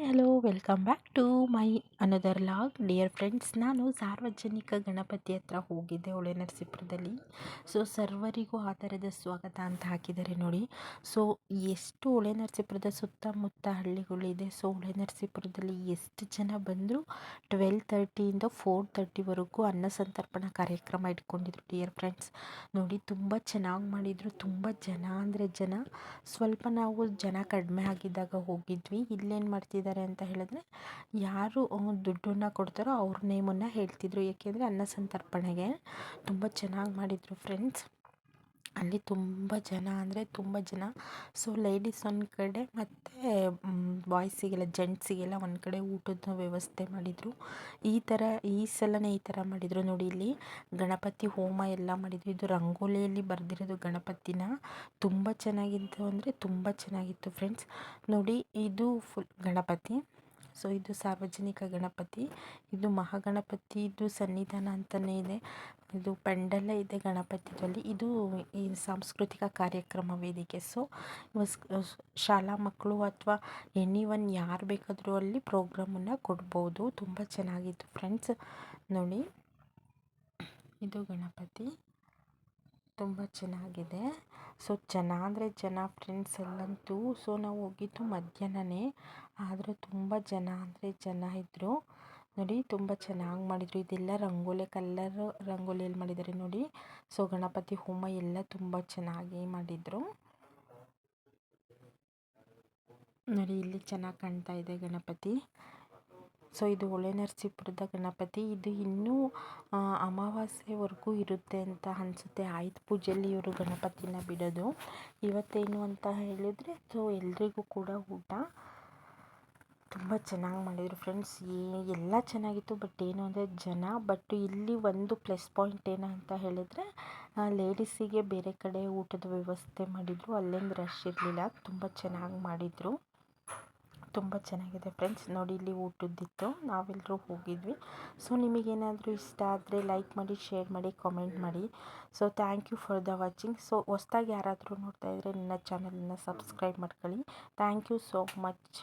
Hi hello welcome back to my another vlog dear friends. ನಾನು ಸಾರ್ವಜನಿಕ ಗಣಪತಿ ಹತ್ರ ಹೋಗಿದ್ದೆ ಹೊಳೆನರಸೀಪುರದಲ್ಲಿ. ಸೊ ಸರ್ವರಿಗೂ ಆಧಾರದ ಸ್ವಾಗತ ಅಂತ ಹಾಕಿದ್ದಾರೆ ನೋಡಿ. ಸೊ ಎಷ್ಟು ಹೊಳೆನರಸೀಪುರದ ಸುತ್ತಮುತ್ತ ಹಳ್ಳಿಗಳಿದೆ. ಸೊ ಹೊಳೆನರಸೀಪುರದಲ್ಲಿ ಎಷ್ಟು ಜನ ಬಂದರೂ 12:30ಇಂದ 4:30ವರೆಗೂ ಅನ್ನ ಸಂತರ್ಪಣಾ ಕಾರ್ಯಕ್ರಮ ಇಟ್ಕೊಂಡಿದ್ರು ಡಿಯರ್ ಫ್ರೆಂಡ್ಸ್. ನೋಡಿ ತುಂಬ ಚೆನ್ನಾಗಿ ಮಾಡಿದರು. ತುಂಬ ಜನ ಅಂದರೆ ಜನ. ಸ್ವಲ್ಪ ನಾವು ಜನ ಕಡಿಮೆ ಆಗಿದ್ದಾಗ ಹೋಗಿದ್ವಿ. ಇಲ್ಲೇನು ಮಾಡ್ತಿದ್ದಾರೆ ಅಂತ ಹೇಳಿದ್ರೆ, ಯಾರು ದುಡ್ಡನ್ನು ಕೊಡ್ತಾರೋ ಅವ್ರ ನೇಮನ್ನು ಹೇಳ್ತಿದ್ರು. ಏಕೆಂದರೆ ಅನ್ನ ಸಂತರ್ಪಣೆಗೆ ತುಂಬ ಚೆನ್ನಾಗಿ ಮಾಡಿದರು ಫ್ರೆಂಡ್ಸ್. ಅಲ್ಲಿ ತುಂಬ ಜನ ಅಂದರೆ ತುಂಬ ಜನ. ಸೊ ಲೇಡೀಸ್ ಒಂದು ಕಡೆ ಮತ್ತು ಬಾಯ್ಸಿಗೆಲ್ಲ ಜೆಂಟ್ಸಿಗೆಲ್ಲ ಒಂದು ಕಡೆ ಊಟದ ವ್ಯವಸ್ಥೆ ಮಾಡಿದರು. ಈ ಸಲನೇ ಈ ಥರ ಮಾಡಿದರು ನೋಡಿ. ಇಲ್ಲಿ ಗಣಪತಿ ಹೋಮ ಎಲ್ಲ ಮಾಡಿದರು. ಇದು ರಂಗೋಲಿಯಲ್ಲಿ ಬರೆದಿರೋದು ಗಣಪತಿನ. ತುಂಬ ಚೆನ್ನಾಗಿತ್ತು ಅಂದರೆ ತುಂಬ ಚೆನ್ನಾಗಿತ್ತು ಫ್ರೆಂಡ್ಸ್. ನೋಡಿ ಇದು ಫುಲ್ ಗಣಪತಿ. ಸೊ ಇದು ಸಾರ್ವಜನಿಕ ಗಣಪತಿ. ಇದು ಮಹಾಗಣಪತಿದು ಸನ್ನಿಧಾನ ಅಂತಲೇ ಇದೆ. ಇದು ಪೆಂಡಲ್ಲೇ ಇದೆ ಗಣಪತಿದಲ್ಲಿ. ಇದು ಈ ಸಾಂಸ್ಕೃತಿಕ ಕಾರ್ಯಕ್ರಮ ವೇದಿಕೆ. ಸೊ ಶಾಲಾ ಮಕ್ಕಳು ಅಥವಾ ಎನಿವನ್ ಯಾರು ಬೇಕಾದರೂ ಅಲ್ಲಿ ಪ್ರೋಗ್ರಾಮನ್ನು ಕೊಡ್ಬೋದು. ತುಂಬ ಚೆನ್ನಾಗಿತ್ತು ಫ್ರೆಂಡ್ಸ್. ನೋಡಿ ಇದು ಗಣಪತಿ ತುಂಬ ಚೆನ್ನಾಗಿದೆ. ಸೊ ಜನ ಅಂದರೆ ಜನ ಫ್ರೆಂಡ್ಸ್ ಅಲ್ಲಂತೂ. ಸೊ ನಾವು ಹೋಗಿದ್ದು ಮಧ್ಯಾಹ್ನನೇ, ಆದರೆ ತುಂಬ ಜನ ಅಂದರೆ ಜನ ಇದ್ದರು ನೋಡಿ. ತುಂಬ ಚೆನ್ನಾಗಿ ಮಾಡಿದರು. ಇದೆಲ್ಲ ರಂಗೋಲಿಯಲ್ಲಿ ಮಾಡಿದ್ದಾರೆ ನೋಡಿ. ಸೊ ಗಣಪತಿ ಹೋಮ ಎಲ್ಲ ತುಂಬ ಚೆನ್ನಾಗಿ ಮಾಡಿದರು ನೋಡಿ. ಇಲ್ಲಿ ಚೆನ್ನಾಗಿ ಕಾಣ್ತಾ ಇದೆ ಗಣಪತಿ. ಸೊ ಇದು ಹೊಳೆನರಸೀಪುರದ ಗಣಪತಿ. ಇದು ಇನ್ನೂ ಅಮಾವಾಸ್ಯೆವರೆಗೂ ಇರುತ್ತೆ ಅಂತ ಅನಿಸುತ್ತೆ. ಆಯುಧ ಪೂಜೆಯಲ್ಲಿ ಇವರು ಗಣಪತಿನ ಬಿಡೋದು. ಇವತ್ತೇನು ಅಂತ ಹೇಳಿದರೆ, ಸೊ ಎಲ್ರಿಗೂ ಕೂಡ ಊಟ. ತುಂಬ ಚೆನ್ನಾಗಿ ಮಾಡಿದರು ಫ್ರೆಂಡ್ಸ್. ಎಲ್ಲ ಚೆನ್ನಾಗಿತ್ತು. ಬಟ್ ಏನು ಅಂದರೆ ಜನ. ಬಟ್ ಇಲ್ಲಿ ಒಂದು ಪ್ಲಸ್ ಪಾಯಿಂಟ್ ಏನು ಅಂತ ಹೇಳಿದರೆ, ಲೇಡೀಸಿಗೆ ಬೇರೆ ಕಡೆ ಊಟದ ವ್ಯವಸ್ಥೆ ಮಾಡಿದರು. ಅಲ್ಲೇನು ರಶ್ ಇರಲಿಲ್ಲ. ತುಂಬ ಚೆನ್ನಾಗಿ ಮಾಡಿದರು. ತುಂಬ ಚೆನ್ನಾಗಿದೆ ಫ್ರೆಂಡ್ಸ್. ನೋಡಿ ಇಲ್ಲಿ ಊಟದ್ದಿತ್ತು. ನಾವೆಲ್ಲರೂ ಹೋಗಿದ್ವಿ. ಸೊ ನಿಮಗೇನಾದರೂ ಇಷ್ಟ ಆದರೆ ಲೈಕ್ ಮಾಡಿ, ಶೇರ್ ಮಾಡಿ, ಕಾಮೆಂಟ್ ಮಾಡಿ. So thank you for the watching. So ಹೊಸ್ದಾಗಿ ಯಾರಾದರೂ ನೋಡ್ತಾ ಇದ್ದರೆ ನನ್ನ ಚಾನಲನ್ನು ಸಬ್ಸ್ಕ್ರೈಬ್ ಮಾಡ್ಕೊಳ್ಳಿ. Thank you so much.